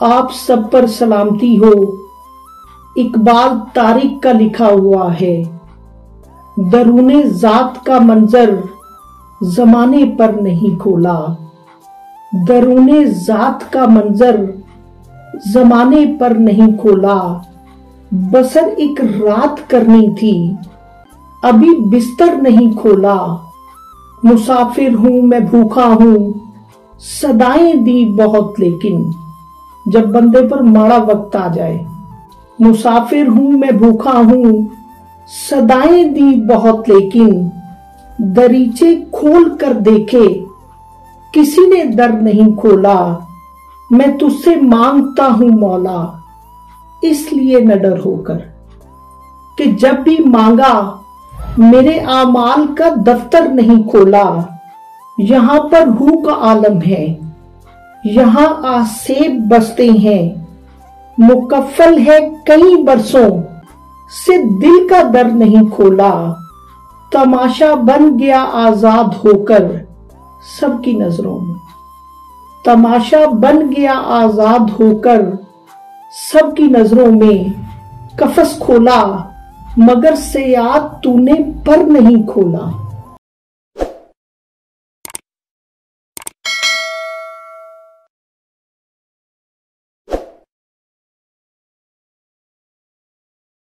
आप सब पर सलामती हो। इकबाल तारिक का लिखा हुआ है। दरूने जात का मंजर जमाने पर नहीं खोला। दरूने जात का मंजर जमाने पर नहीं खोला। बसर एक रात करनी थी, अभी बिस्तर नहीं खोला। मुसाफिर हूं मैं, भूखा हूं, सदाएं दी बहुत लेकिन। जब बंदे पर माड़ा वक्त आ जाए, मुसाफिर हूं मैं, भूखा हूं, सदाएं दी बहुत लेकिन। दरीचे खोल कर देखे, किसी ने दर नहीं खोला। मैं तुझसे मांगता हूं मौला, इसलिए न डर होकर कि जब भी मांगा मेरे आमाल का दफ्तर नहीं खोला। यहां पर हू का आलम है, यहां आसेब बसते हैं। मुकफ्फल है कई बरसों से दिल का दर नहीं खोला। तमाशा बन गया आजाद होकर सबकी नजरों में। तमाशा बन गया आजाद होकर सबकी नजरों में। कफस खोला मगर सयाद तूने पर नहीं खोला।